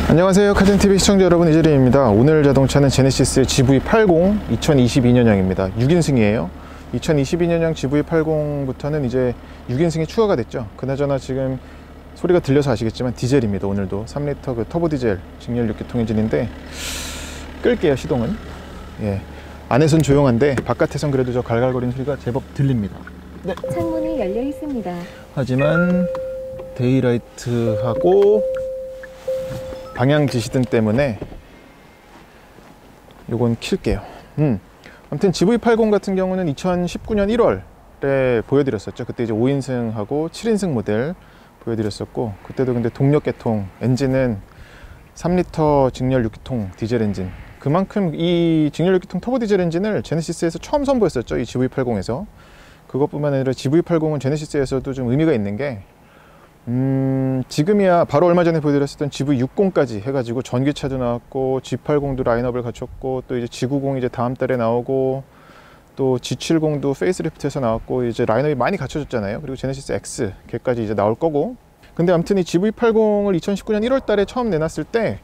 안녕하세요, 카젠TV 시청자 여러분, 이재림입니다. 오늘 자동차는 제네시스 GV80 2022년형입니다 6인승이에요 2022년형 GV80부터는 이제 6인승이 추가가 됐죠. 그나저나 지금 소리가 들려서 아시겠지만 디젤입니다. 오늘도 3리터 그 터보 디젤 직렬 6기통 엔진인데 끌게요. 시동은 안에선 조용한데 바깥에선 그래도 저 갈갈거리는 소리가 제법 들립니다. 네. 창문이 열려 있습니다. 하지만 데이라이트하고 방향 지시등 때문에 요건 킬게요. 아무튼 GV80 같은 경우는 2019년 1월에 보여드렸었죠. 그때 이제 5인승하고 7인승 모델 보여드렸었고, 그때도 근데 동력 계통 엔진은 3리터 직렬 6기통 디젤 엔진, 그만큼 이 직렬 6기통 터보 디젤 엔진을 제네시스에서 처음 선보였었죠. 이 GV80에서. 그것뿐만 아니라 GV80은 제네시스에서도 좀 의미가 있는 게 지금이야 바로 얼마 전에 보여드렸었던 GV60까지 해가지고 전기차도 나왔고 G80도 라인업을 갖췄고, 또 이제 G90 이제 다음 달에 나오고, 또 G70도 페이스리프트에서 나왔고, 이제 라인업이 많이 갖춰졌잖아요. 그리고 제네시스 X 걔까지 이제 나올 거고. 근데 아무튼 이 GV80을 2019년 1월 달에 처음 내놨을 때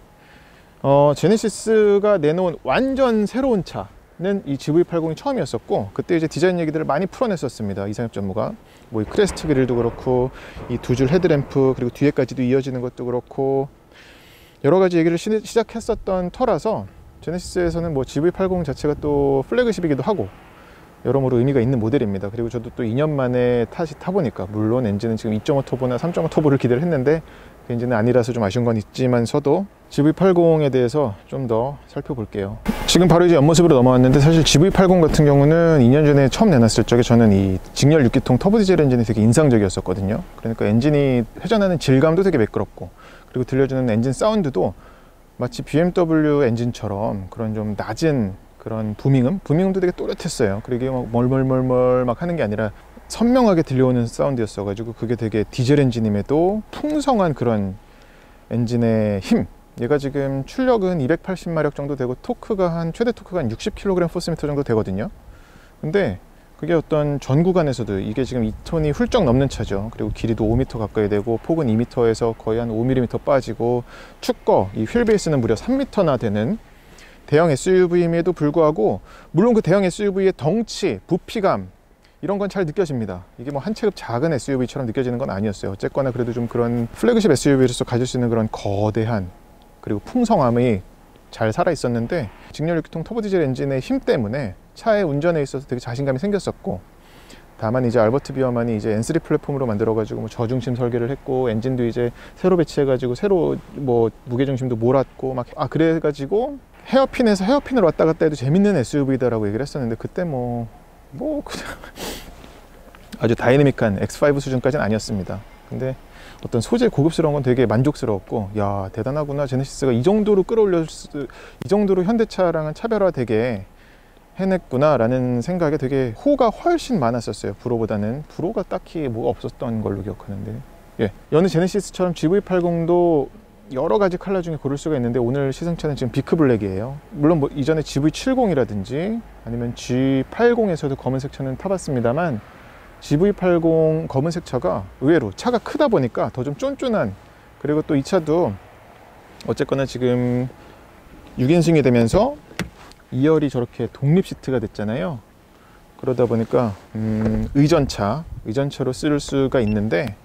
제네시스가 내놓은 완전 새로운 차는 이 GV80이 처음이었었고, 그때 이제 디자인 얘기들을 많이 풀어냈었습니다. 이상엽 전무가. 뭐 이 크레스트 그릴도 그렇고, 이 두 줄 헤드램프, 그리고 뒤에까지도 이어지는 것도 그렇고, 여러 가지 얘기를 시작했었던 터라서 제네시스에서는 뭐 GV80 자체가 또 플래그십이기도 하고 여러모로 의미가 있는 모델입니다. 그리고 저도 또 2년 만에 타보니까, 물론 엔진은 지금 2.5 터보나 3.5 터보를 기대를 했는데 그 엔진은 아니라서 좀 아쉬운 건 있지만서도 GV80에 대해서 좀 더 살펴볼게요. 지금 바로 이제 옆모습으로 넘어왔는데, 사실 GV80 같은 경우는 2년 전에 처음 내놨을 적에 저는 이 직렬 6기통 터보 디젤 엔진이 되게 인상적이었었거든요. 그러니까 엔진이 회전하는 질감도 되게 매끄럽고, 그리고 들려주는 엔진 사운드도 마치 BMW 엔진처럼 그런 좀 낮은 그런 부밍음도 되게 또렷했어요. 그리고 막 멀멀멀멀 막 하는 게 아니라 선명하게 들려오는 사운드였어 가지고, 그게 되게 디젤 엔진임에도 풍성한 그런 엔진의 힘. 얘가 지금 출력은 280마력 정도 되고, 토크가 최대 토크가 한 60kg/m 정도 되거든요. 근데 그게 어떤 전 구간에서도 이게 지금 2톤이 훌쩍 넘는 차죠. 그리고 길이도 5m 가까이 되고, 폭은 2m에서 거의 한 5mm 빠지고, 축거 이 휠 베이스는 무려 3m나 되는 대형 SUV임에도 불구하고, 물론 그 대형 SUV의 덩치, 부피감 이런 건 잘 느껴집니다. 이게 뭐 한 체급 작은 SUV처럼 느껴지는 건 아니었어요. 어쨌거나 그래도 좀 그런 플래그십 SUV로서 가질 수 있는 그런 거대한 그리고 풍성함이 잘 살아 있었는데, 직렬 6기통 터보 디젤 엔진의 힘 때문에 차의 운전에 있어서 되게 자신감이 생겼었고, 다만 이제 알버트 비어만이 이제 N3 플랫폼으로 만들어가지고 뭐 저중심 설계를 했고, 엔진도 이제 새로 배치해가지고 새로 뭐 무게중심도 몰았고 막 그래가지고 헤어핀에서 헤어핀을 왔다 갔다 해도 재밌는 SUV다라고 얘기를 했었는데, 그때 뭐 그냥 아주 다이내믹한 X5 수준까지는 아니었습니다. 근데 어떤 소재 고급스러운 건 되게 만족스러웠고, 야 대단하구나, 제네시스가 이 정도로 이 정도로 현대차랑은 차별화되게 해냈구나 라는 생각에 되게 호가 훨씬 많았었어요. 불호가 딱히 뭐가 없었던 걸로 기억하는데, 여느 제네시스처럼 GV80도 여러 가지 컬러 중에 고를 수가 있는데, 오늘 시승차는 지금 비크 블랙이에요. 물론 뭐 이전에 GV70이라든지 아니면 G80에서도 검은색 차는 타봤습니다만, GV80 검은색 차가 의외로 차가 크다 보니까 더 좀 쫀쫀한, 그리고 또 이 차도 어쨌거나 지금 6인승이 되면서 2열이 저렇게 독립 시트가 됐잖아요. 그러다 보니까 의전차로 쓸 수가 있는데,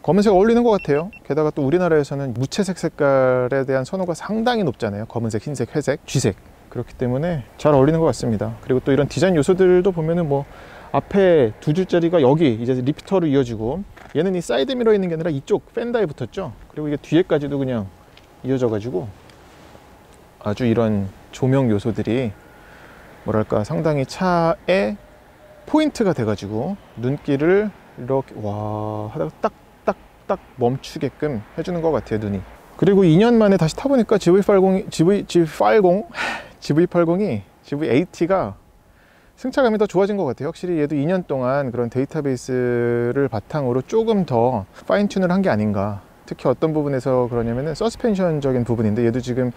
검은색 어울리는 것 같아요. 게다가 또 우리나라에서는 무채색 색깔에 대한 선호가 상당히 높잖아요. 검은색, 흰색, 회색, 쥐색. 그렇기 때문에 잘 어울리는 것 같습니다. 그리고 또 이런 디자인 요소들도 보면은 뭐 앞에 두 줄짜리가 여기 이제 리피터로 이어지고, 얘는 이 사이드 미러에 있는 게 아니라 이쪽 펜더에 붙었죠. 그리고 이게 뒤에까지도 그냥 이어져 가지고 아주 이런 조명 요소들이 뭐랄까 상당히 차에 포인트가 돼 가지고 눈길을 이렇게 하다가 딱 멈추게끔 해주는 것 같아요, 눈이. 그리고 2년 만에 다시 타보니까 GV80이 GV80가 승차감이 더 좋아진 것 같아요. 확실히 얘도 2년 동안 그런 데이터베이스를 바탕으로 조금 더 파인튠을 한 게 아닌가. 특히 어떤 부분에서 그러냐면은 서스펜션적인 부분인데, 얘도 지금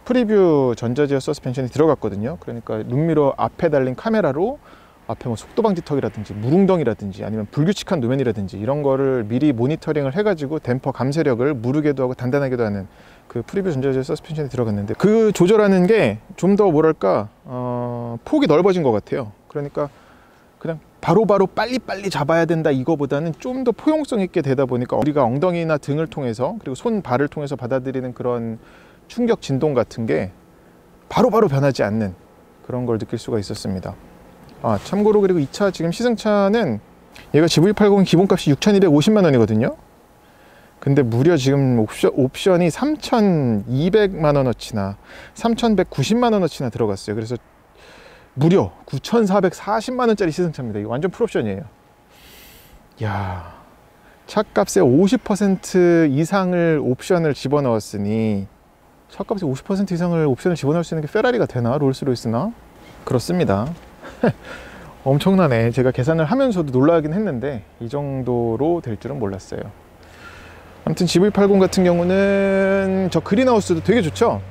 프리뷰 전자제어 서스펜션이 들어갔거든요. 그러니까 룸미러 앞에 달린 카메라로 앞에 뭐 속도방지턱이라든지 무릉덩이라든지 아니면 불규칙한 노면이라든지 이런 거를 미리 모니터링을 해가지고 댐퍼 감쇄력을 무르게도 하고 단단하게도 하는 그 프리뷰 전자재 서스펜션이 들어갔는데, 그 조절하는 게 좀 더 뭐랄까 폭이 넓어진 것 같아요. 그러니까 그냥 바로바로 빨리빨리 잡아야 된다 이거보다는 좀 더 포용성 있게 되다 보니까 우리가 엉덩이나 등을 통해서 그리고 손, 발을 통해서 받아들이는 그런 충격 진동 같은 게 바로바로 변하지 않는 그런 걸 느낄 수가 있었습니다. 참고로 그리고 이 차 지금 시승차는 얘가 GV80 기본값이 6,250만 원이거든요. 근데 무려 지금 옵션이 3,200만 원어치나 3,190만 원어치나 들어갔어요. 그래서 무려 9,440만 원짜리 시승차입니다. 이거 완전 풀옵션이에요. 야, 차값의 50% 이상을 옵션을 집어넣었으니, 차값의 50% 이상을 옵션을 집어넣을 수 있는 게 페라리가 되나? 롤스로이스나? 그렇습니다. 엄청나네. 제가 계산을 하면서도 놀라긴 했는데 이 정도로 될 줄은 몰랐어요. 아무튼 GV80 같은 경우는 저 그린하우스도 되게 좋죠.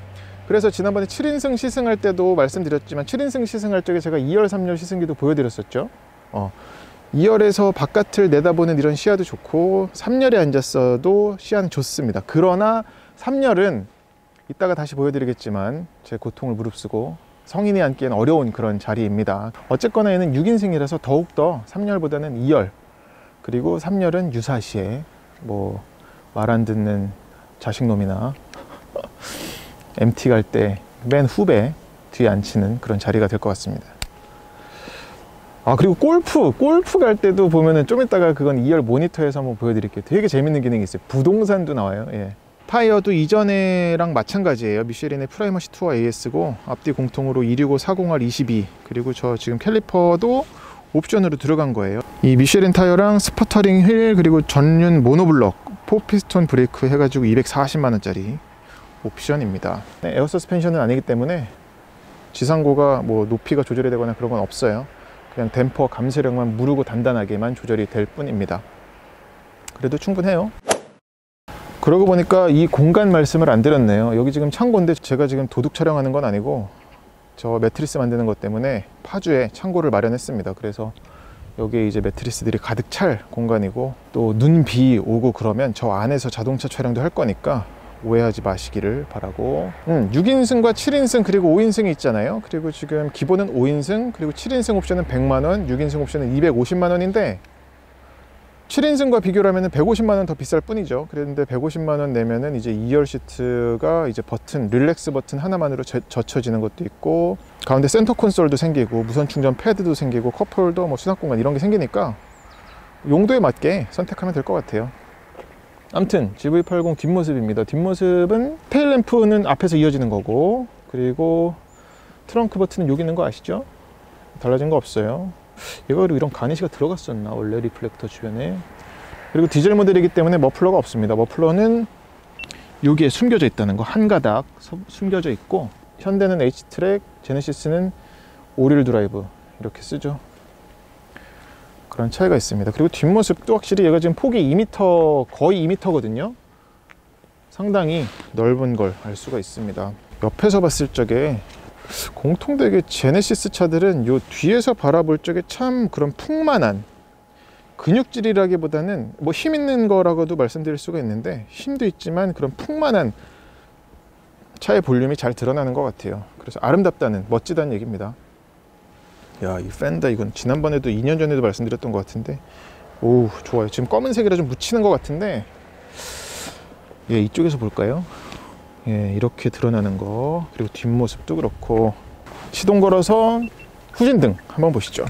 그래서 지난번에 7인승 시승할 때도 말씀드렸지만 7인승 시승할 적에 제가 2열, 3열 시승기도 보여드렸었죠. 2열에서 바깥을 내다보는 이런 시야도 좋고 3열에 앉았어도 시야는 좋습니다. 그러나 3열은 이따가 다시 보여드리겠지만 제 고통을 무릅쓰고 성인이 앉기엔 어려운 그런 자리입니다. 어쨌거나 얘는 6인승이라서 더욱더 3열보다는 2열, 그리고 3열은 유사시에 뭐 말 안 듣는 자식놈이나 MT 갈 때 맨 후배 뒤에 앉히는 그런 자리가 될 것 같습니다. 그리고 골프 갈 때도 보면은 좀 이따가 그건 2열 모니터에서 한번 보여드릴게요. 되게 재밌는 기능이 있어요. 부동산도 나와요. 예. 타이어도 이전에랑 마찬가지예요. 미쉐린의 프라이머시 투어 AS고 앞뒤 공통으로 265 40R 22, 그리고 저 지금 캘리퍼도 옵션으로 들어간 거예요. 이 미쉐린 타이어랑 스퍼터링 휠, 그리고 전륜 모노블럭 4피스톤 브레이크 해가지고 240만 원짜리 옵션입니다. 에어 서스펜션은 아니기 때문에 지상고가 뭐 높이가 조절이 되거나 그런 건 없어요. 그냥 댐퍼 감쇄력만 무르고 단단하게만 조절이 될 뿐입니다. 그래도 충분해요. 그러고 보니까 이 공간 말씀을 안 드렸네요. 여기 지금 창고인데 제가 지금 도둑 촬영하는 건 아니고 저 매트리스 만드는 것 때문에 파주에 창고를 마련했습니다. 그래서 여기에 이제 매트리스들이 가득 찰 공간이고, 또 눈, 비 오고 그러면 저 안에서 자동차 촬영도 할 거니까 오해하지 마시기를 바라고. 6인승과 7인승 그리고 5인승이 있잖아요. 그리고 지금 기본은 5인승, 그리고 7인승 옵션은 100만 원, 6인승 옵션은 250만 원인데 7인승과 비교를 하면 150만 원 더 비쌀 뿐이죠. 그런데 150만 원 내면은 이제 2열 시트가 이제 버튼, 릴렉스 버튼 하나만으로 젖혀지는 것도 있고, 가운데 센터 콘솔도 생기고, 무선 충전 패드도 생기고, 컵홀더, 뭐 수납 공간 이런 게 생기니까 용도에 맞게 선택하면 될 것 같아요. 아무튼 GV80 뒷모습입니다. 뒷모습은 테일램프는 앞에서 이어지는 거고, 그리고 트렁크 버튼은 여기 있는 거 아시죠? 달라진 거 없어요. 얘가 이런 가니시가 들어갔었나 원래 리플렉터 주변에. 그리고 디젤 모델이기 때문에 머플러가 없습니다. 머플러는 여기에 숨겨져 있다는 거, 한 가닥 숨겨져 있고, 현대는 H트랙, 제네시스는 오릴 드라이브 이렇게 쓰죠. 그런 차이가 있습니다. 그리고 뒷모습도 확실히 얘가 지금 폭이 2m, 거의 2m거든요. 상당히 넓은 걸 알 수가 있습니다. 옆에서 봤을 적에 공통되게 제네시스 차들은 요 뒤에서 바라볼 적에 참 그런 풍만한 근육질이라기보다는 뭐 힘 있는 거라고도 말씀드릴 수가 있는데, 힘도 있지만 그런 풍만한 차의 볼륨이 잘 드러나는 것 같아요. 그래서 아름답다는, 멋지다는 얘기입니다. 야, 이 펜더 이건 지난번에도 2년 전에도 말씀드렸던 것 같은데, 오, 좋아요. 지금 검은색이라 좀 묻히는 것 같은데, 예, 이쪽에서 볼까요? 예, 이렇게 드러나는 거, 그리고 뒷모습도 그렇고. 시동 걸어서 후진등 한번 보시죠.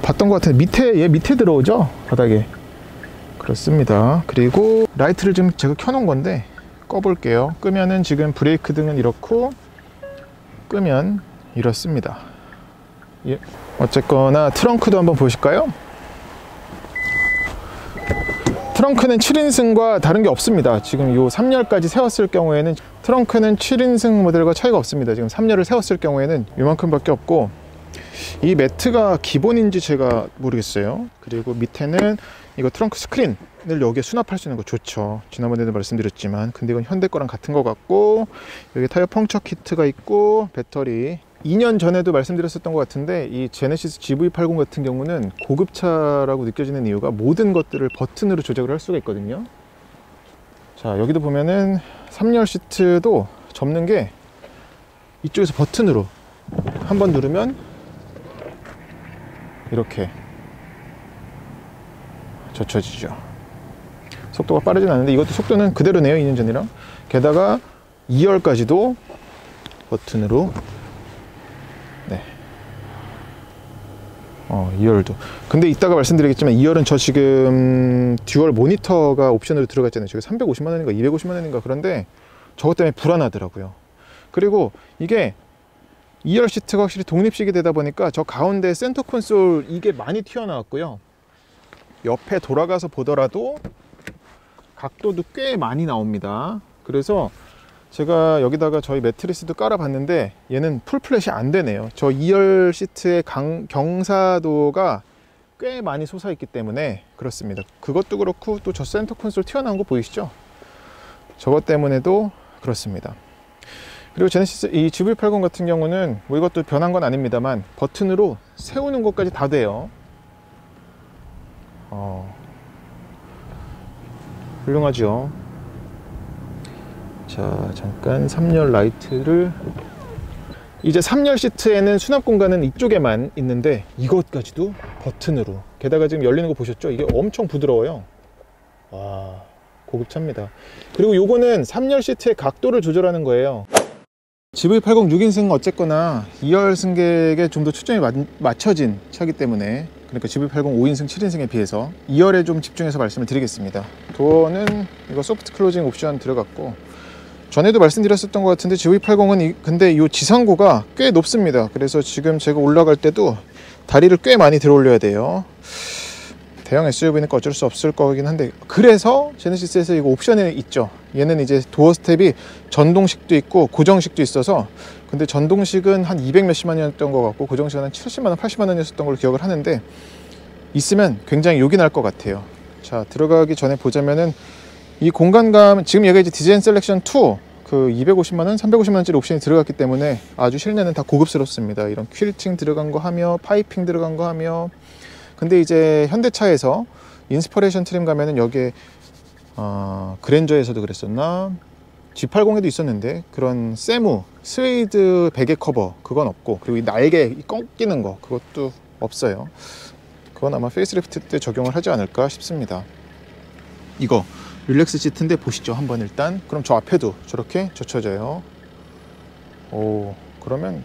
봤던 것 같은데 밑에 들어오죠? 바닥에. 그렇습니다. 그리고 라이트를 지금 제가 켜놓은 건데 꺼볼게요. 끄면은 지금 브레이크 등은 이렇고, 끄면 이렇습니다. 예. 어쨌거나 트렁크도 한번 보실까요? 트렁크는 7인승과 다른 게 없습니다. 지금 요 3열까지 세웠을 경우에는 트렁크는 7인승 모델과 차이가 없습니다. 지금 3열을 세웠을 경우에는 이만큼 밖에 없고, 이 매트가 기본인지 제가 모르겠어요. 그리고 밑에는 이거 트렁크 스크린을 여기에 수납할 수 있는 거 좋죠. 지난번에도 말씀드렸지만, 근데 이건 현대 거랑 같은 거 같고, 여기 타이어 펑처 키트가 있고, 배터리. 2년 전에도 말씀드렸었던 것 같은데, 이 제네시스 GV80 같은 경우는 고급차라고 느껴지는 이유가 모든 것들을 버튼으로 조작을 할 수가 있거든요. 자, 여기도 보면은 3열 시트도 접는 게 이쪽에서 버튼으로 한번 누르면 이렇게 젖혀지죠. 속도가 빠르진 않은데 이것도 속도는 그대로네요, 2년 전이랑. 게다가 2열까지도 버튼으로, 네, 2열도. 근데 이따가 말씀드리겠지만 2열은 저 지금 듀얼 모니터가 옵션으로 들어갔잖아요. 저게 350만 원인가 250만 원인가. 그런데 저것 때문에 불안하더라고요. 그리고 이게 2열 시트가 확실히 독립식이 되다 보니까 저 가운데 센터 콘솔 이게 많이 튀어나왔고요. 옆에 돌아가서 보더라도 각도도 꽤 많이 나옵니다. 그래서 제가 여기다가 저희 매트리스도 깔아 봤는데 얘는 풀플랫이 안 되네요. 저 2열 시트의 경사도가 꽤 많이 솟아있기 때문에 그렇습니다. 그것도 그렇고 또 저 센터 콘솔 튀어나온 거 보이시죠? 저것 때문에도 그렇습니다. 그리고 제네시스 이 GV80 같은 경우는 뭐 이것도 변한 건 아닙니다만 버튼으로 세우는 것까지 다 돼요. 훌륭하죠. 자, 잠깐 3열 라이트를, 이제 3열 시트에는 수납 공간은 이쪽에만 있는데 이것까지도 버튼으로, 게다가 지금 열리는 거 보셨죠? 이게 엄청 부드러워요. 와, 고급차입니다. 그리고 요거는 3열 시트의 각도를 조절하는 거예요. GV80 6인승은 어쨌거나 2열 승객에 좀 더 초점이 맞춰진 차기 때문에, 그러니까 GV80 5인승 7인승에 비해서 2열에 좀 집중해서 말씀을 드리겠습니다. 도어는 이거 소프트 클로징 옵션 들어갔고, 전에도 말씀드렸었던 것 같은데 GV80은 근데 이 지상고가 꽤 높습니다. 그래서 지금 제가 올라갈 때도 다리를 꽤 많이 들어 올려야 돼요. 대형 SUV니까 어쩔 수 없을 거긴 한데, 그래서 제네시스에서 이거 옵션에 있죠. 얘는 이제 도어 스텝이 전동식도 있고 고정식도 있어서, 근데 전동식은 한 200 몇십만 원이었던 것 같고 고정식은 한 70만 원, 80만 원이었던 걸로 기억을 하는데, 있으면 굉장히 요긴할 것 같아요. 자, 들어가기 전에 보자면은 이 공간감, 지금 얘가 이제 디자인 셀렉션 2 그 250만 원, 350만 원짜리 옵션이 들어갔기 때문에 아주 실내는 다 고급스럽습니다. 이런 퀼팅 들어간 거 하며 파이핑 들어간 거 하며. 근데 이제 현대차에서 인스퍼레이션 트림 가면은 여기에 그랜저에서도 그랬었나, G80에도 있었는데 그런 세무 스웨이드 베개 커버 그건 없고, 그리고 이 날개 꺾이는 거 그것도 없어요. 그건 아마 페이스리프트 때 적용을 하지 않을까 싶습니다. 이거 릴렉스 시트인데 보시죠 한번. 일단 그럼 저 앞에도 저렇게 젖혀져요. 오, 그러면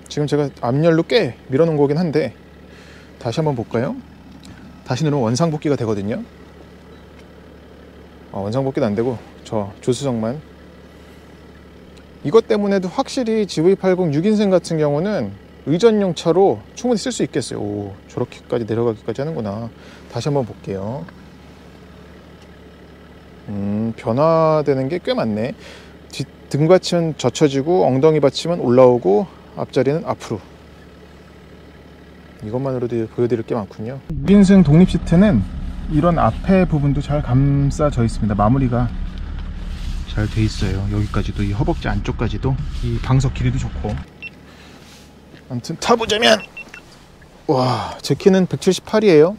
지금 제가 앞열로 꽤 밀어놓은 거긴 한데 다시 한번 볼까요? 다시 누르면 원상복귀가 되거든요. 원상복귀는 안 되고 저 조수석만. 이것 때문에도 확실히 GV80 6인승 같은 경우는 의전용 차로 충분히 쓸 수 있겠어요. 오, 저렇게까지 내려가기까지 하는구나. 다시 한번 볼게요. 변화되는 게 꽤 많네. 등 받침은 젖혀지고 엉덩이 받침은 올라오고 앞자리는 앞으로. 이것만으로도 보여드릴 게 많군요. 6인승 독립 시트는 이런 앞에 부분도 잘 감싸져 있습니다. 마무리가 잘 돼 있어요. 여기까지도, 이 허벅지 안쪽까지도. 이 방석 길이도 좋고. 아무튼 타보자면, 와, 제 키는 178이에요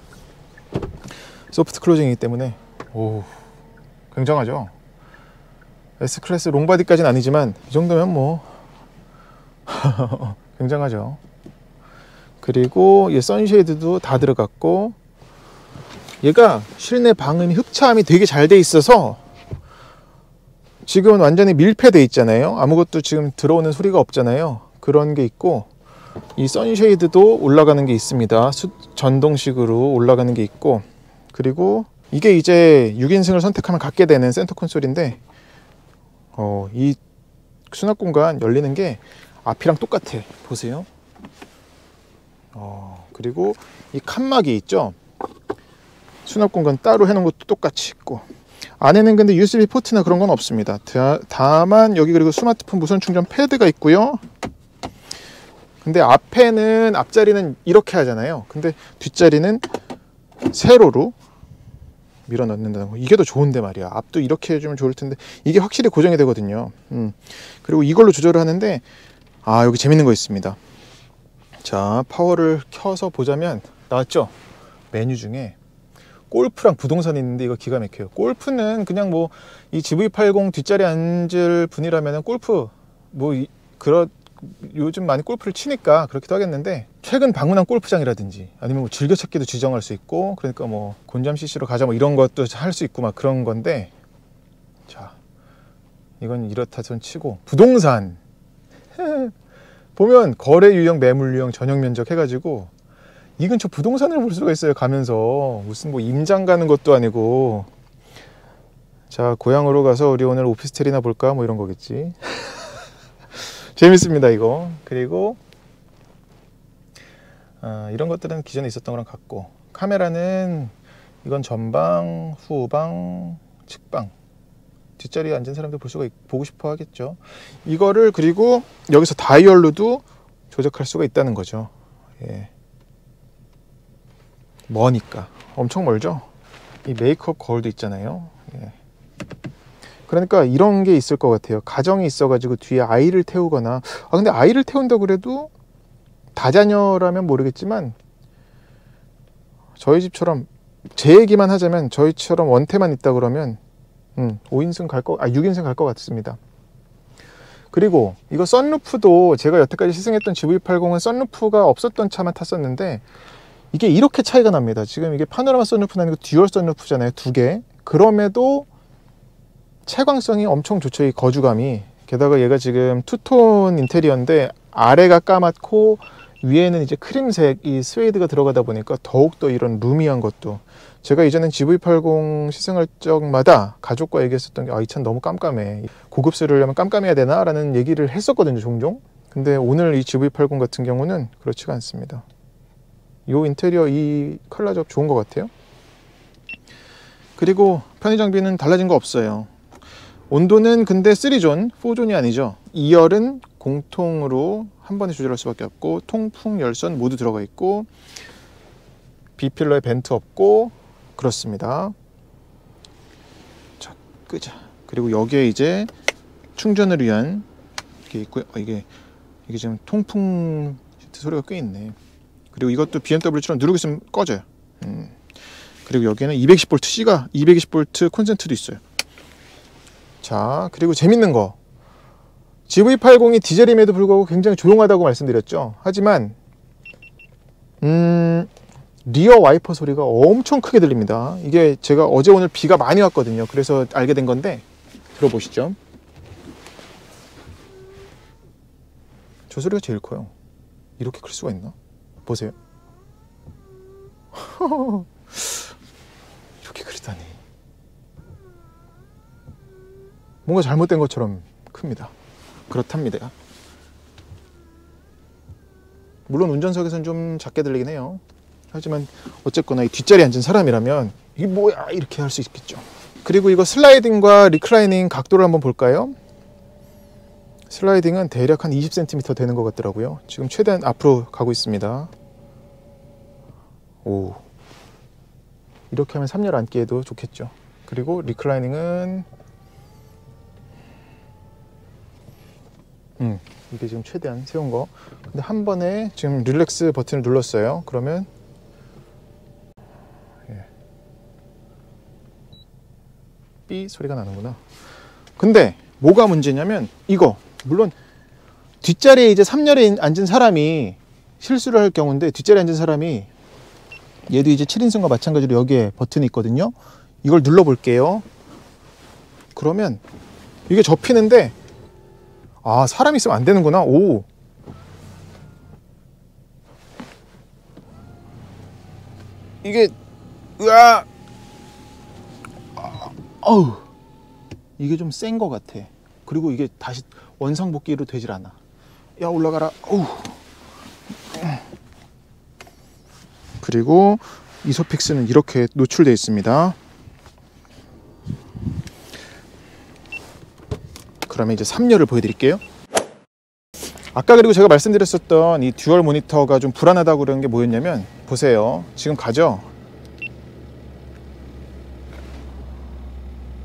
소프트 클로징이기 때문에. 오, 굉장하죠. S클래스 롱바디까지는 아니지만 이 정도면 뭐 굉장하죠. 그리고 이 선쉐이드도 다 들어갔고, 얘가 실내 방음이, 흡차함이 되게 잘 돼 있어서 지금은 완전히 밀폐돼 있잖아요. 아무것도 지금 들어오는 소리가 없잖아요. 그런 게 있고, 이 선쉐이드도 올라가는 게 있습니다. 전동식으로 올라가는 게 있고, 그리고 이게 이제 6인승을 선택하면 갖게 되는 센터 콘솔인데, 이 수납 공간 열리는 게 앞이랑 똑같아. 보세요. 그리고 이 칸막이 있죠. 수납 공간 따로 해놓은 것도 똑같이 있고, 안에는 근데 USB 포트나 그런 건 없습니다. 다만 여기 그리고 스마트폰 무선 충전 패드가 있고요. 근데 앞에는, 앞자리는 이렇게 하잖아요. 근데 뒷자리는 세로로 밀어 넣는다는 거. 이게 더 좋은데 말이야. 앞도 이렇게 해주면 좋을 텐데 이게 확실히 고정이 되거든요. 그리고 이걸로 조절을 하는데 여기 재밌는 거 있습니다. 자, 파워를 켜서 보자면 나왔죠? 메뉴 중에 골프랑 부동산이 있는데 이거 기가 막혀요. 골프는 그냥 뭐 이 GV80 뒷자리에 앉을 분이라면 골프 요즘 많이 골프를 치니까 그렇기도 하겠는데, 최근 방문한 골프장이라든지 아니면 뭐 즐겨찾기도 지정할 수 있고, 그러니까 뭐 곤잠 CC로 가자 뭐 이런 것도 할 수 있고 막 그런 건데, 자, 이건 이렇다 손 치고 부동산 보면 거래 유형, 매물 유형, 전용 면적 해가지고 이 근처 부동산을 볼 수가 있어요. 가면서 무슨 뭐 임장 가는 것도 아니고. 자, 고향으로 가서 우리 오늘 오피스텔이나 볼까 뭐 이런 거겠지. 재밌습니다 이거. 그리고 이런 것들은 기존에 있었던 거랑 같고, 카메라는 이건 전방, 후방, 측방, 뒷자리에 앉은 사람들 보고 싶어 하겠죠. 이거를 그리고 여기서 다이얼로도 조작할 수가 있다는 거죠. 예. 머니까 엄청 멀죠. 이 메이크업 거울도 있잖아요. 예. 그러니까 이런 게 있을 것 같아요. 가정이 있어가지고 뒤에 아이를 태우거나, 근데 아이를 태운다고 그래도 다자녀라면 모르겠지만, 저희 집처럼, 제 얘기만 하자면 저희처럼 원태만 있다 그러면 6인승 갈 것 같습니다. 그리고 이거 썬루프도 제가 여태까지 시승했던 GV80은 썬루프가 없었던 차만 탔었는데, 이게 이렇게 차이가 납니다. 지금 이게 파노라마 썬루프는 아니고 듀얼 썬루프잖아요. 2개. 그럼에도 채광성이 엄청 좋죠. 이 거주감이. 게다가 얘가 지금 투톤 인테리어인데 아래가 까맣고 위에는 이제 크림색 이 스웨이드가 들어가다 보니까 더욱더 이런 루미한 것도, 제가 이전엔 GV80 시승할 적마다 가족과 얘기했었던 게, 이 차는 너무 깜깜해, 고급스를 하려면 깜깜해야 되나? 라는 얘기를 했었거든요, 종종. 근데 오늘 이 GV80 같은 경우는 그렇지가 않습니다. 이 인테리어, 이 컬러 조합 좋은 것 같아요. 그리고 편의 장비는 달라진 거 없어요. 온도는 근데 3존, 4존이 아니죠. 2열은 공통으로 한 번에 조절할 수밖에 없고, 통풍, 열선 모두 들어가 있고, B필러에 벤트 없고, 그렇습니다. 자, 끄자. 그리고 여기에 이제 충전을 위한 게 있고요. 이게 지금 통풍 시트 소리가 꽤 있네. 그리고 이것도 BMW처럼 누르고 있으면 꺼져요. 그리고 여기에는 220V C가 220V 콘센트도 있어요. 자, 그리고 재밌는 거, GV80이 디젤임에도 불구하고 굉장히 조용하다고 말씀드렸죠. 하지만 리어 와이퍼 소리가 엄청 크게 들립니다. 이게 제가 어제 오늘 비가 많이 왔거든요. 그래서 알게 된 건데, 들어보시죠. 저 소리가 제일 커요. 이렇게 클 수가 있나? 보세요. 이렇게 크다니. 뭔가 잘못된 것처럼 큽니다. 그렇답니다. 물론 운전석에서는 좀 작게 들리긴 해요. 하지만 어쨌거나 이 뒷자리에 앉은 사람이라면 이게 뭐야 이렇게 할 수 있겠죠. 그리고 이거 슬라이딩과 리클라이닝 각도를 한번 볼까요? 슬라이딩은 대략 한 20cm 되는 것 같더라고요. 지금 최대한 앞으로 가고 있습니다. 오, 이렇게 하면 3열 앉기에도 좋겠죠. 그리고 리클라이닝은 이게 지금 최대한 세운 거. 근데 한 번에 지금 릴렉스 버튼을 눌렀어요. 그러면 삐 소리가 나는구나. 근데 뭐가 문제냐면, 이거 물론 뒷자리에 이제 3열에 앉은 사람이 실수를 할 경우인데, 뒷자리에 앉은 사람이, 얘도 이제 7인승과 마찬가지로 여기에 버튼이 있거든요. 이걸 눌러 볼게요. 그러면 이게 접히는데, 사람이 있으면 안 되는구나. 오, 이게 이게 좀 센 것 같아. 그리고 이게 다시 원상복귀로 되질 않아. 야, 올라가라. 그리고 이소픽스는 이렇게 노출되어 있습니다. 그러면 이제 3열을 보여드릴게요. 아까 그리고 제가 말씀드렸었던 이 듀얼 모니터가 좀 불안하다고 그런 게 뭐였냐면, 보세요. 지금 가죠?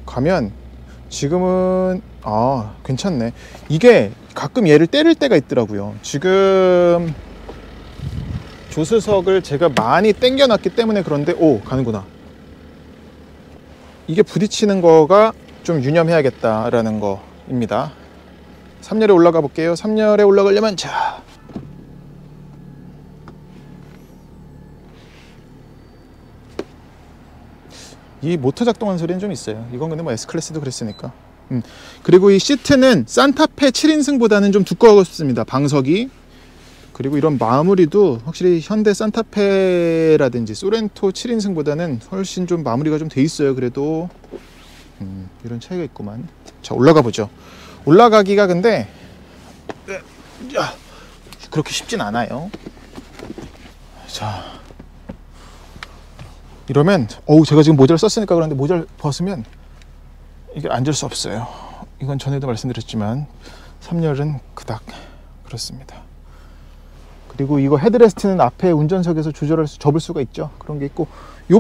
가면 지금은 괜찮네. 이게 가끔 얘를 때릴 때가 있더라고요. 지금 조수석을 제가 많이 당겨 놨기 때문에 그런데 가는구나. 이게 부딪히는 거가 좀 유념해야겠다라는 거입니다. 3열에 올라가 볼게요. 3열에 올라가려면 이 모터 작동하는 소리는 좀 있어요. 이건 근데 뭐 S클래스도 그랬으니까. 그리고 이 시트는 산타페 7인승보다는 좀 두꺼웠습니다. 방석이. 그리고 이런 마무리도 확실히 현대 산타페라든지 소렌토 7인승보다는 훨씬 좀 마무리가 좀 돼 있어요. 그래도 이런 차이가 있구만. 자, 올라가 보죠. 올라가기가 근데 그렇게 쉽진 않아요. 자, 이러면 제가 지금 모자를 썼으니까 그런데 모자를 벗으면 이게 앉을 수 없어요. 이건 전에도 말씀드렸지만 3열은 그닥 그렇습니다. 그리고 이거 헤드레스트는 앞에 운전석에서 접을 수가 있죠. 그런 게 있고, 이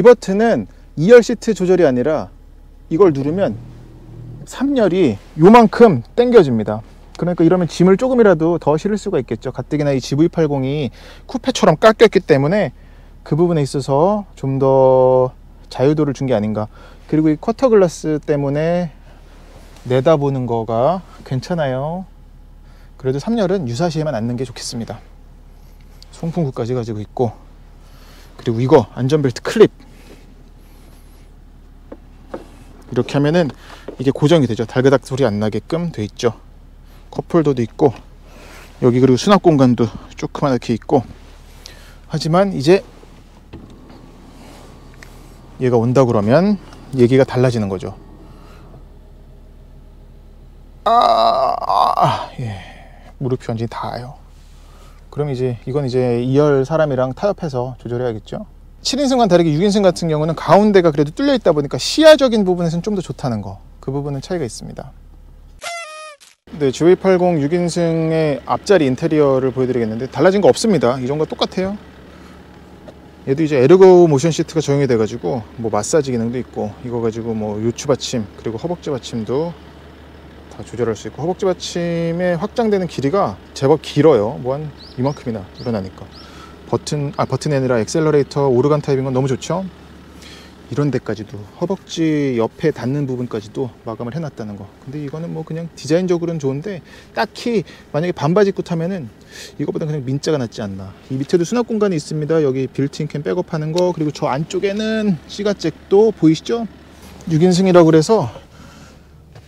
버튼은 2열 시트 조절이 아니라 이걸 누르면 3열이 요만큼 당겨집니다. 그러니까 이러면 짐을 조금이라도 더 실을 수가 있겠죠. 가뜩이나 이 GV80이 쿠페처럼 깎였기 때문에 그 부분에 있어서 좀 더 자유도를 준 게 아닌가. 그리고 이 쿼터 글라스 때문에 내다보는 거가 괜찮아요. 그래도 3열은 유사시에만 앉는 게 좋겠습니다. 송풍구까지 가지고 있고, 그리고 이거 안전벨트 클립 이렇게 하면은 이게 고정이 되죠. 달그닥 소리 안 나게끔 돼 있죠. 컵홀더도 있고, 여기 그리고 수납 공간도 조그맣게 있고. 하지만 이제 얘가 온다 그러면 얘기가 달라지는 거죠. 예. 무릎이 완전히 닿아요. 그럼 이건 이제 2열 사람이랑 타협해서 조절해야겠죠. 7인승과는 다르게 6인승 같은 경우는 가운데가 그래도 뚫려 있다 보니까 시야적인 부분에서는 좀 더 좋다는 거. 그 부분은 차이가 있습니다. 네, GV80 6인승의 앞자리 인테리어를 보여드리겠는데 달라진 거 없습니다. 이전과 똑같아요. 얘도 이제 에르고 모션 시트가 적용이 돼가지고 뭐 마사지 기능도 있고, 이거 가지고 뭐 요추 받침 그리고 허벅지 받침도 다 조절할 수 있고, 허벅지 받침의 확장되는 길이가 제법 길어요. 뭐 한 이만큼이나 일어나니까. 버튼이 아니라 액셀러레이터 오르간 타입인 건 너무 좋죠. 이런 데까지도 허벅지 옆에 닿는 부분까지도 마감을 해놨다는 거. 근데 이거는 뭐 그냥 디자인적으로는 좋은데 딱히 만약에 반바지 입고 타면은 이거보다 그냥 민자가 낫지 않나. 이 밑에도 수납 공간이 있습니다. 여기 빌트인 캠 백업하는 거, 그리고 저 안쪽에는 시가잭도 보이시죠? 6인승이라고 그래서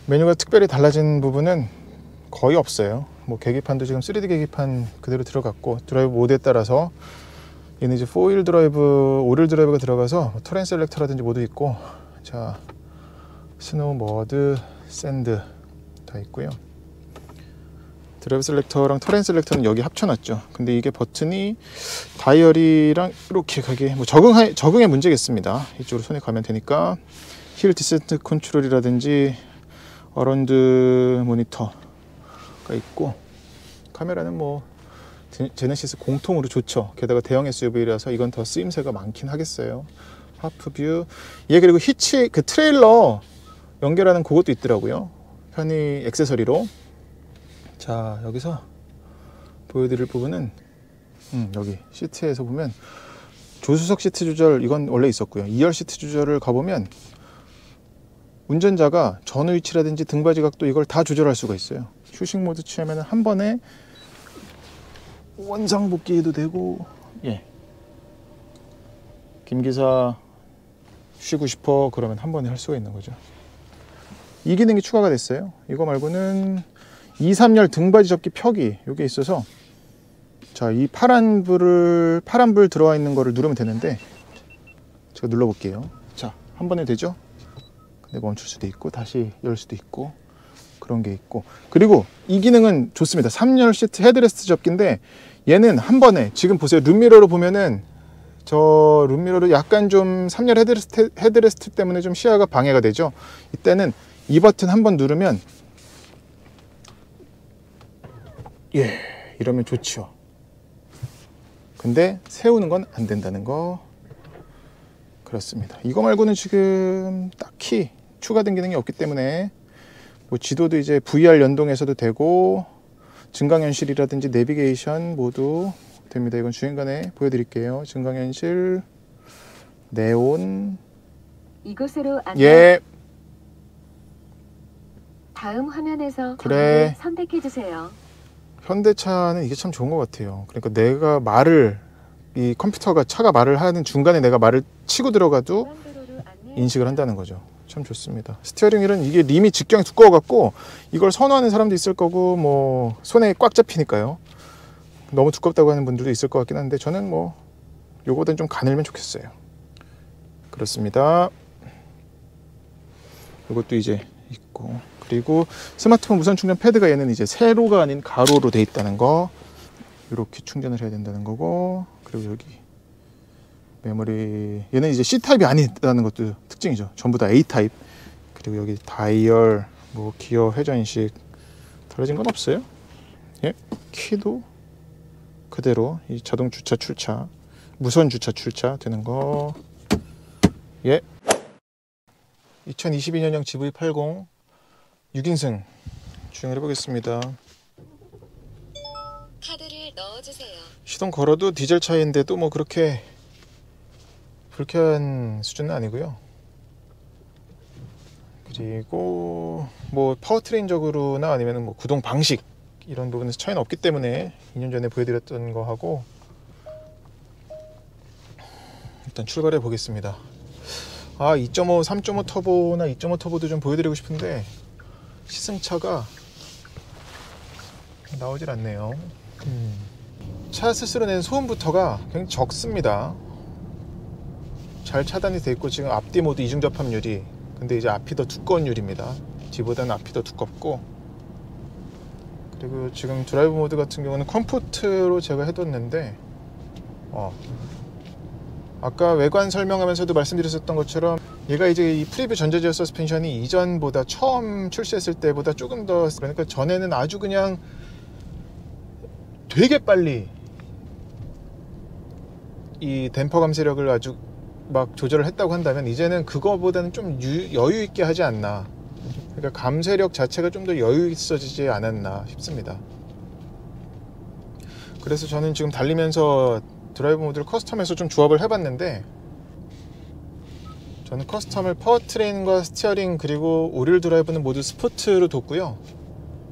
메뉴가 특별히 달라진 부분은 거의 없어요. 뭐 계기판도 지금 3D 계기판 그대로 들어갔고, 드라이브 모드에 따라서 얘는 이제 4휠 드라이브, 5휠 드라이브가 들어가서 터렌 셀렉터라든지 모두 있고, 자, 스노우 모드, 샌드 다 있고요. 드라이브 셀렉터랑 터렌 셀렉터는 여기 합쳐놨죠. 근데 이게 버튼이 다이어리랑 이렇게 가게, 뭐 적응의 문제겠습니다. 이쪽으로 손에 가면 되니까. 힐 디센트 컨트롤이라든지 어라운드 모니터가 있고, 카메라는 뭐 제네시스 공통으로 좋죠. 게다가 대형 SUV라서 이건 더 쓰임새가 많긴 하겠어요. 하프뷰. 얘 그리고 히치 그 트레일러 연결하는 그것도 있더라고요. 편의 액세서리로. 자, 여기서 보여드릴 부분은 여기 시트에서 보면 조수석 시트 조절, 이건 원래 있었고요. 2열 시트 조절을 가보면 운전자가 전후 위치라든지 등받이 각도 이걸 다 조절할 수가 있어요. 휴식 모드 취하면 한 번에 원상복귀해도 되고, 예. 김기사 쉬고 싶어 그러면 한 번에 할 수가 있는 거죠. 이 기능이 추가가 됐어요. 이거 말고는 2, 3열 등받이 접기 펴기 요게 있어서, 자, 이 파란 불 들어와 있는 거를 누르면 되는데, 제가 눌러볼게요. 자, 한 번에 되죠? 근데 멈출 수도 있고 다시 열 수도 있고 그런 게 있고, 그리고 이 기능은 좋습니다. 3열 시트 헤드레스트 접기인데 얘는 한 번에, 지금 보세요. 룸미러로 보면은 저 룸미러로 약간 좀 3열 헤드레스트 때문에 좀 시야가 방해가 되죠. 이때는 이 버튼 한번 누르면, 예, 이러면 좋죠. 근데 세우는 건 안 된다는 거. 그렇습니다. 이거 말고는 지금 딱히 추가된 기능이 없기 때문에 뭐 지도도 이제 VR 연동해서도 되고 증강현실이라든지 내비게이션 모두 됩니다. 이건 주행간에 보여드릴게요. 증강현실, 네온. 이곳으로 안내. 예. 다음 화면에서 그래. 선택해 주세요. 현대차는 이게 참 좋은 것 같아요. 그러니까 내가 말을 이 컴퓨터가 차가 말을 하는 중간에 내가 말을 치고 들어가도 인식을 한다는 거죠. 참 좋습니다. 스티어링 휠은 이게 림이 직경이 두꺼워 갖고 이걸 선호하는 사람도 있을 거고 뭐 손에 꽉 잡히니까요. 너무 두껍다고 하는 분들도 있을 것 같긴 한데 저는 뭐 요거보다는 좀 가늘면 좋겠어요. 그렇습니다. 이것도 이제 있고, 그리고 스마트폰 무선 충전 패드가 얘는 이제 세로가 아닌 가로로 돼 있다는 거, 이렇게 충전을 해야 된다는 거고, 그리고 여기 메모리, 얘는 이제 C타입이 아니다는 것도 특징이죠. 전부 다 A타입. 그리고 여기 다이얼, 뭐 기어 회전식 달라진 건 없어요. 예, 키도 그대로 이 자동 주차 출차, 무선 주차 출차 되는 거. 예. 2022년형 GV80 6인승 주행을 해보겠습니다. 카드를 넣어주세요. 시동 걸어도 디젤 차인데도 뭐 그렇게 불쾌한 수준은 아니고요. 그리고 뭐 파워트레인적으로나 아니면 뭐 구동 방식 이런 부분에서 차이는 없기 때문에 2년 전에 보여드렸던 거 하고 일단 출발해 보겠습니다. 2.5, 3.5 터보나 2.5 터보도 좀 보여드리고 싶은데 시승차가 나오질 않네요. 차 스스로 낸 소음부터가 굉장히 적습니다. 잘 차단이 돼 있고 지금 앞뒤 모두 이중 접합 유리. 근데 이제 앞이 더 두꺼운 유리입니다. 뒤보다는 앞이 더 두껍고, 그리고 지금 드라이브 모드 같은 경우는 컴포트로 제가 해뒀는데 아까 외관 설명하면서도 말씀드렸었던 것처럼 얘가 이제 이 프리뷰 전자제어 서스펜션이 이전보다 처음 출시했을 때보다 조금 더, 그러니까 전에는 아주 그냥 되게 빨리 이 댐퍼 감쇄력을 아주 막 조절을 했다고 한다면 이제는 그거보다는 좀 여유 있게 하지 않나. 그러니까 감쇄력 자체가 좀 더 여유 있어지지 않았나 싶습니다. 그래서 저는 지금 달리면서 드라이브 모드를 커스텀해서 좀 조합을 해봤는데, 저는 커스텀을 파워트레인과 스티어링 그리고 오릴 드라이브는 모두 스포트로 뒀고요.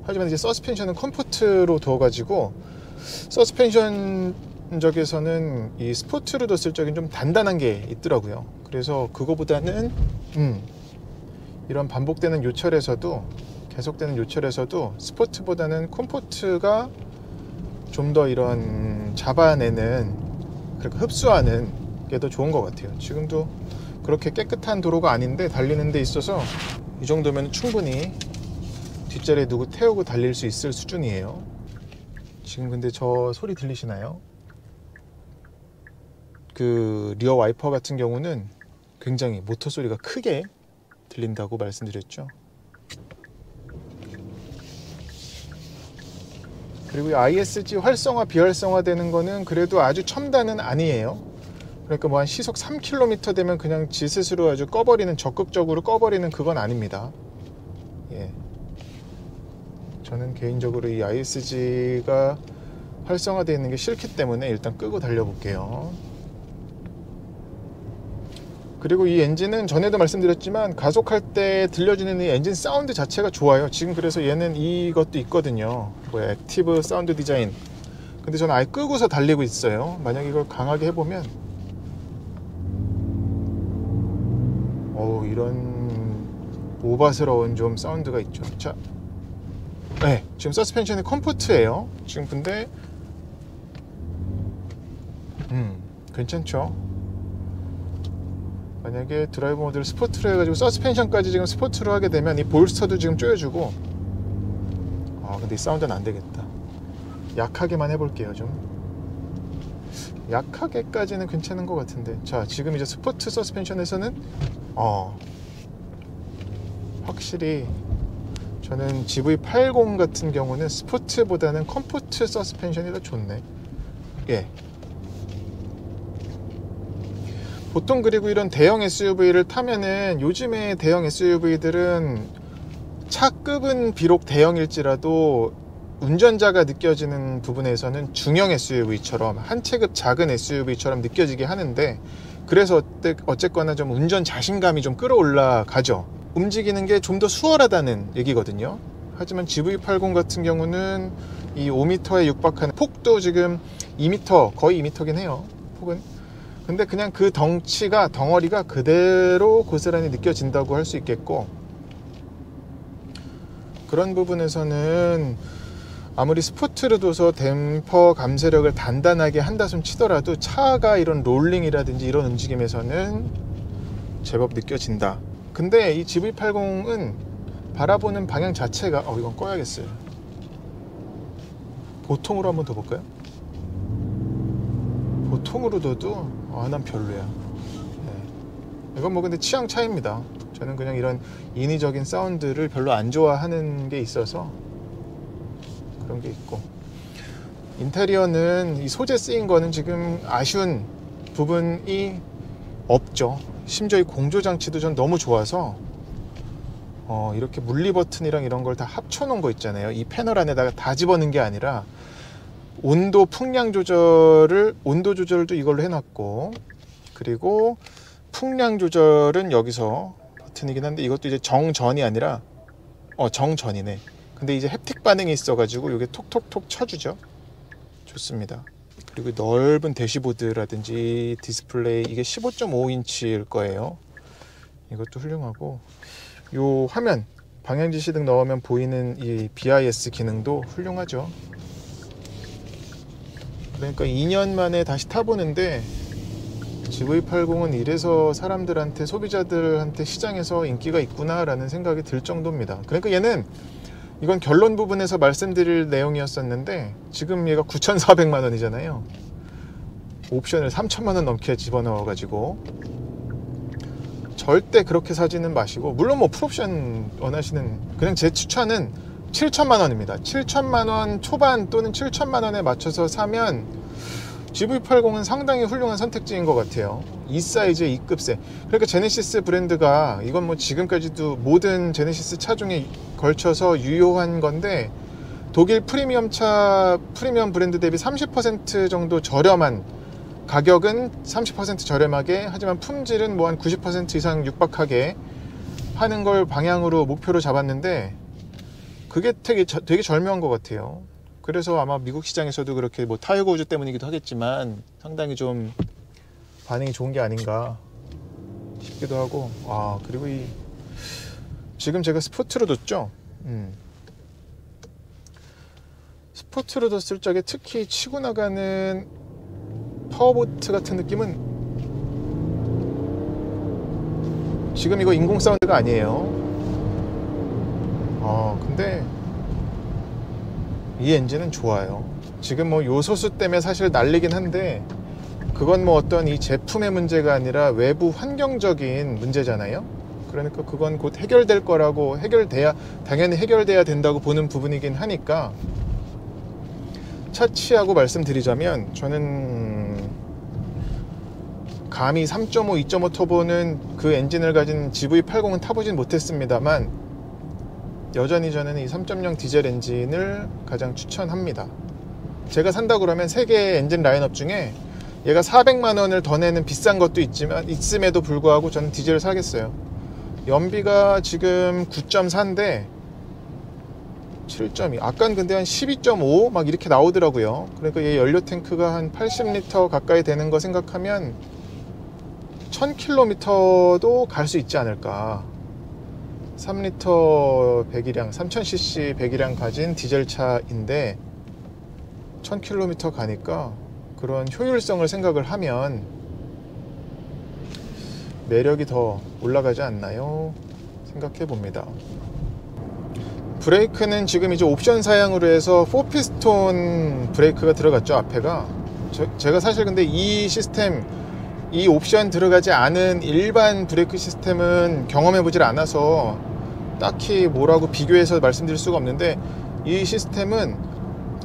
하지만 이제 서스펜션은 컴포트로 둬가지고 서스펜션 적에서는 이 스포트로 뒀을 적엔 좀 단단한 게 있더라고요. 그래서 그거보다는 이런 반복되는 요철에서도, 계속되는 요철에서도 스포트보다는 컴포트가 좀 더 이런 잡아내는, 그러니까 흡수하는 게 더 좋은 것 같아요. 지금도 그렇게 깨끗한 도로가 아닌데 달리는 데 있어서 이 정도면 충분히 뒷자리에 누구 태우고 달릴 수 있을 수준이에요. 지금 근데 저 소리 들리시나요? 그 리어 와이퍼 같은 경우는 굉장히 모터 소리가 크게 들린다고 말씀드렸죠. 그리고 ISG 활성화 비활성화 되는 거는 그래도 아주 첨단은 아니에요. 그러니까 뭐 한 시속 3km 되면 그냥 지 스스로 아주 꺼버리는, 적극적으로 꺼버리는 그건 아닙니다. 예. 저는 개인적으로 이 ISG가 활성화되어 있는 게 싫기 때문에 일단 끄고 달려볼게요. 그리고 이 엔진은 전에도 말씀드렸지만 가속할 때 들려주는 이 엔진 사운드 자체가 좋아요. 지금 그래서 얘는 이것도 있거든요. 뭐 액티브 사운드 디자인. 근데 저는 아예 끄고서 달리고 있어요. 만약 이걸 강하게 해보면 이런 오바스러운 좀 사운드가 있죠. 자, 네, 지금 서스펜션이 컴포트예요. 지금 근데 괜찮죠? 만약에 드라이브 모드를 스포트로 해가지고 서스펜션까지 지금 스포트로 하게 되면 이 볼스터도 지금 조여주고, 근데 이 사운드는 안 되겠다. 약하게만 해볼게요. 좀 약하게까지는 괜찮은 것 같은데. 자, 지금 이제 스포트 서스펜션에서는 확실히 저는 GV80 같은 경우는 스포츠보다는 컴포트 서스펜션이 더 좋네. 예. 보통 그리고 이런 대형 SUV를 타면은 요즘에 대형 SUV들은 차급은 비록 대형일지라도 운전자가 느껴지는 부분에서는 중형 SUV처럼 한 체급 작은 SUV처럼 느껴지게 하는데, 그래서 어쨌거나 좀 운전 자신감이 좀 끌어올라 가죠. 움직이는 게 좀 더 수월하다는 얘기거든요. 하지만 GV80 같은 경우는 이 5m에 육박하는 폭도 지금 2m, 거의 2m긴 해요, 폭은. 근데 그냥 그 덩어리가 그대로 고스란히 느껴진다고 할 수 있겠고, 그런 부분에서는 아무리 스포츠를 둬서 댐퍼 감쇄력을 단단하게 한다 손 치더라도 차가 이런 롤링이라든지 이런 움직임에서는 제법 느껴진다. 근데 이 GV80은 바라보는 방향 자체가 이건 꺼야겠어요. 보통으로 한번 더 볼까요? 보통으로 둬도 난 별로야. 네. 이건 뭐 근데 취향 차이입니다. 저는 그냥 이런 인위적인 사운드를 별로 안 좋아하는 게 있어서 그런 게 있고, 인테리어는 이 소재 쓰인 거는 지금 아쉬운 부분이 없죠. 심지어 이 공조 장치도 전 너무 좋아서 이렇게 물리 버튼이랑 이런 걸 다 합쳐 놓은 거 있잖아요. 이 패널 안에다가 다 집어넣은 게 아니라 온도 풍량 온도 조절도 이걸로 해놨고, 그리고 풍량 조절은 여기서 버튼이긴 한데 이것도 이제 정전이 아니라 정전이네. 근데 이제 햅틱 반응이 있어가지고 이게 톡톡톡 쳐주죠. 좋습니다. 그리고 넓은 대시보드라든지 디스플레이, 이게 15.5인치일 거예요. 이것도 훌륭하고, 요 화면 방향지시등 넣으면 보이는 이 BIS 기능도 훌륭하죠. 그러니까 2년 만에 다시 타보는데 GV80은 이래서 사람들한테, 소비자들한테 시장에서 인기가 있구나 라는 생각이 들 정도입니다. 그러니까 이건 결론 부분에서 말씀드릴 내용이었었는데, 지금 얘가 9,400만 원이잖아요. 옵션을 3,000만 원 넘게 집어넣어 가지고 절대 그렇게 사지는 마시고, 물론 뭐 풀옵션 원하시는, 그냥 제 추천은 7,000만 원입니다. 7,000만 원 초반 또는 7,000만 원에 맞춰서 사면 GV80은 상당히 훌륭한 선택지인 것 같아요. 이 사이즈의 이 급세. 그러니까 제네시스 브랜드가, 이건 뭐 지금까지도 모든 제네시스 차종에 걸쳐서 유효한 건데, 독일 프리미엄 브랜드 대비 30% 정도 저렴한, 가격은 30% 저렴하게, 하지만 품질은 뭐 한 90% 이상 육박하게 하는 걸 방향으로 목표로 잡았는데, 그게 되게 절묘한 것 같아요. 그래서 아마 미국 시장에서도 그렇게 뭐 타이어 고주 때문이기도 하겠지만 상당히 좀 반응이 좋은 게 아닌가 싶기도 하고, 그리고 지금 제가 스포츠로 뒀죠. 스포츠로 뒀을 적에 특히 치고 나가는 파워보트 같은 느낌은, 지금 이거 인공 사운드가 아니에요. 근데 이 엔진은 좋아요. 지금 뭐 요소수 때문에 사실 난리긴 한데, 그건 뭐 어떤 이 제품의 문제가 아니라 외부 환경적인 문제잖아요. 그러니까 그건 곧 해결될 거라고, 당연히 해결돼야 된다고 보는 부분이긴 하니까, 차치하고 말씀드리자면, 저는 감히 3.5, 2.5 터보는 그 엔진을 가진 GV80은 타보진 못했습니다만, 여전히 저는 이 3.0 디젤 엔진을 가장 추천합니다. 제가 산다 그러면 세 개의 엔진 라인업 중에 얘가 400만 원을 더 내는 비싼 것도 있음에도 불구하고 저는 디젤을 사겠어요. 연비가 지금 9.4인데 7.2, 아까는 근데 한 12.5 막 이렇게 나오더라고요. 그러니까 얘 연료 탱크가 한 80리터 가까이 되는 거 생각하면 1000km도 갈 수 있지 않을까. 3리터 배기량, 3000cc 배기량 가진 디젤 차인데 1000km 가니까 그런 효율성을 생각을 하면 매력이 더 올라가지 않나요? 생각해 봅니다. 브레이크는 지금 이제 옵션 사양으로 해서 4피스톤 브레이크가 들어갔죠, 앞에가. 제가 사실 근데 이 시스템, 이 옵션 들어가지 않은 일반 브레이크 시스템은 경험해 보질 않아서 딱히 뭐라고 비교해서 말씀드릴 수가 없는데, 이 시스템은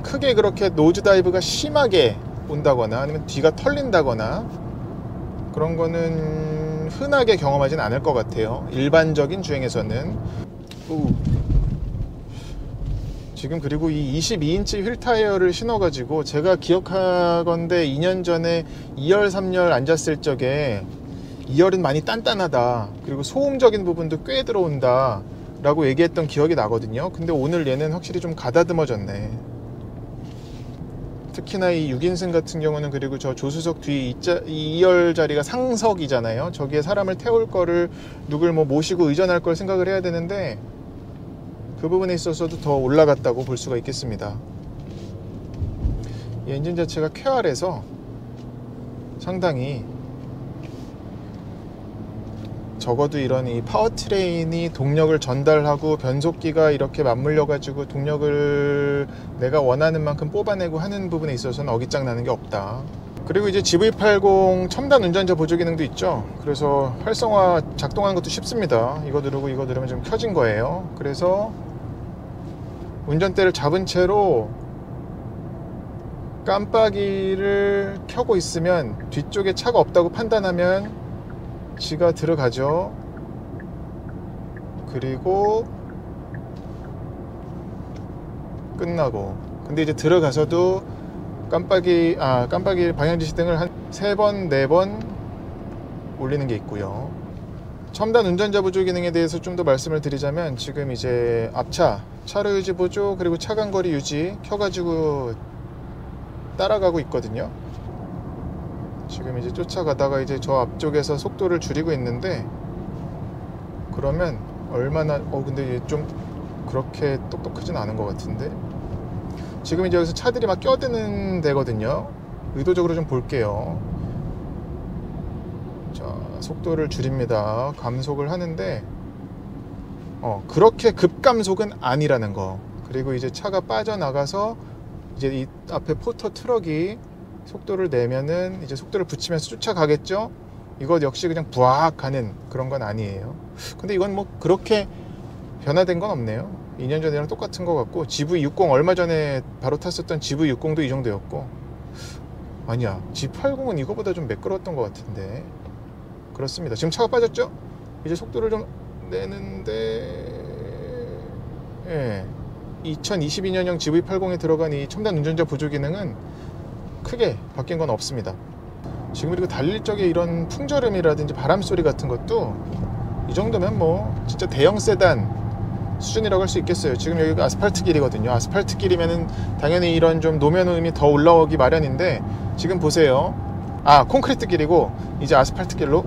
크게 그렇게 노즈 다이브가 심하게 온다거나 아니면 뒤가 털린다거나 그런 거는 흔하게 경험하진 않을 것 같아요. 일반적인 주행에서는. 지금 그리고 이 22인치 휠 타이어를 신어가지고 제가 기억하건대 2년 전에 2열 3열 앉았을 적에 2열은 많이 단단하다, 그리고 소음적인 부분도 꽤 들어온다 라고 얘기했던 기억이 나거든요. 근데 오늘 얘는 확실히 좀 가다듬어졌네. 특히나 이 6인승 같은 경우는, 그리고 저 조수석 뒤 2열 자리가 상석이잖아요. 저기에 사람을 태울 거를, 누굴 뭐 모시고 의전할 걸 생각을 해야 되는데 그 부분에 있어서도 더 올라갔다고 볼 수가 있겠습니다. 이 엔진 자체가 쾌활해서 상당히, 적어도 이런 이 파워트레인이 동력을 전달하고 변속기가 이렇게 맞물려 가지고 동력을 내가 원하는 만큼 뽑아내고 하는 부분에 있어서는 어깃장 나는 게 없다. 그리고 이제 GV80 첨단 운전자 보조 기능도 있죠. 그래서 활성화 작동하는 것도 쉽습니다. 이거 누르고 이거 누르면 지금 켜진 거예요. 그래서 운전대를 잡은 채로 깜빡이를 켜고 있으면 뒤쪽에 차가 없다고 판단하면 지가 들어가죠. 그리고 끝나고. 근데 이제 들어가서도 깜빡이 방향지시 등을 한 3번, 4번 올리는 게 있고요. 첨단 운전자 보조 기능에 대해서 좀 더 말씀을 드리자면, 지금 이제 앞차 차로 유지 보조, 그리고 차간거리 유지 켜가지고 따라가고 있거든요. 지금 이제 쫓아가다가 이제 저 앞쪽에서 속도를 줄이고 있는데, 그러면 얼마나 근데 좀 그렇게 똑똑하진 않은 것 같은데. 지금 이제 여기서 차들이 막 껴드는 데거든요. 의도적으로 좀 볼게요. 자, 속도를 줄입니다. 감속을 하는데 그렇게 급감속은 아니라는 거. 그리고 이제 차가 빠져나가서 이제 이 앞에 포터 트럭이 속도를 내면은 이제 속도를 붙이면서 쫓아가겠죠. 이것 역시 그냥 부악 가는 그런 건 아니에요. 근데 이건 뭐 그렇게 변화된 건 없네요. 2년 전이랑 똑같은 것 같고, GV60 얼마 전에 바로 탔었던 GV60도 이 정도였고, 아니야, G80은 이거보다 좀 매끄러웠던 것 같은데. 그렇습니다. 지금 차가 빠졌죠? 이제 속도를 좀 내는데, 예, 2022년형 GV80에 들어간 이 첨단 운전자 보조 기능은 크게 바뀐 건 없습니다. 지금 그리고 달릴 적에 이런 풍절음이라든지 바람 소리 같은 것도 이 정도면 뭐 진짜 대형 세단 수준이라고 할 수 있겠어요. 지금 여기가 아스팔트 길이거든요. 아스팔트 길이면은 당연히 이런 좀 노면음이 더 올라오기 마련인데, 지금 보세요. 콘크리트 길이고 이제 아스팔트 길로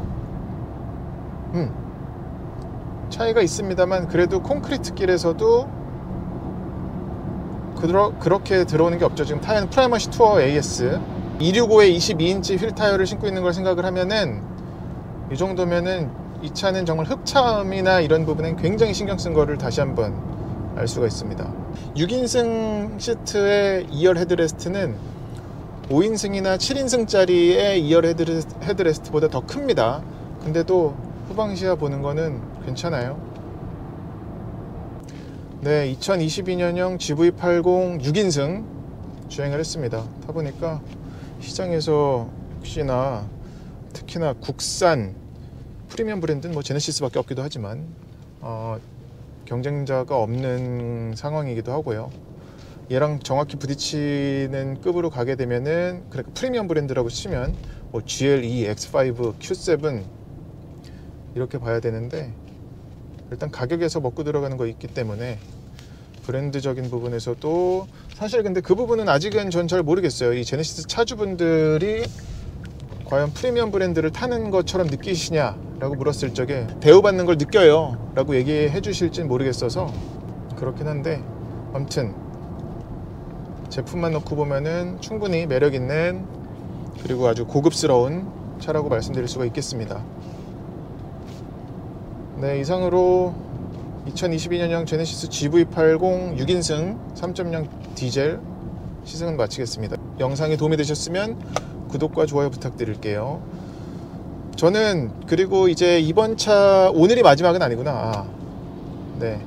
차이가 있습니다만, 그래도 콘크리트 길에서도 그렇게 들어오는 게 없죠. 지금 타이어는 프라이머시 투어 AS 265에 22인치 휠 타이어를 신고 있는 걸 생각을 하면은, 이 정도면은 이 차는 정말 흡차음이나 이런 부분엔 굉장히 신경 쓴 거를 다시 한번 알 수가 있습니다. 6인승 시트의 2열 헤드레스트는 5인승이나 7인승짜리의 2열 헤드레스트보다 더 큽니다. 근데도 후방시야 보는 거는 괜찮아요. 네, 2022년형 GV80 6인승 주행을 했습니다. 타보니까 시장에서 역시나 특히나 국산 프리미엄 브랜드는 뭐 제네시스밖에 없기도 하지만 경쟁자가 없는 상황이기도 하고요. 얘랑 정확히 부딪히는 급으로 가게 되면은, 그러니까 프리미엄 브랜드라고 치면 뭐 GLE, X5, Q7 이렇게 봐야 되는데, 일단 가격에서 먹고 들어가는 거 있기 때문에 브랜드적인 부분에서도 사실, 근데 그 부분은 아직은 전 잘 모르겠어요. 이 제네시스 차주분들이 과연 프리미엄 브랜드를 타는 것처럼 느끼시냐라고 물었을 적에 대우받는 걸 느껴요 라고 얘기해 주실진 모르겠어서 그렇긴 한데, 아무튼 제품만 놓고 보면은 충분히 매력 있는, 그리고 아주 고급스러운 차라고 말씀드릴 수가 있겠습니다. 네, 이상으로 2022년형 제네시스 GV80 6인승 3.0 디젤 시승은 마치겠습니다. 영상이 도움이 되셨으면 구독과 좋아요 부탁드릴게요. 저는 그리고 이제 이번 차 오늘이 마지막은 아니구나. 네,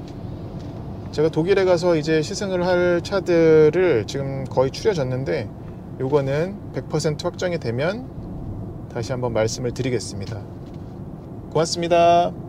제가 독일에 가서 이제 시승을 할 차들을 지금 거의 추려졌는데, 요거는 100% 확정이 되면 다시 한번 말씀을 드리겠습니다. 고맙습니다.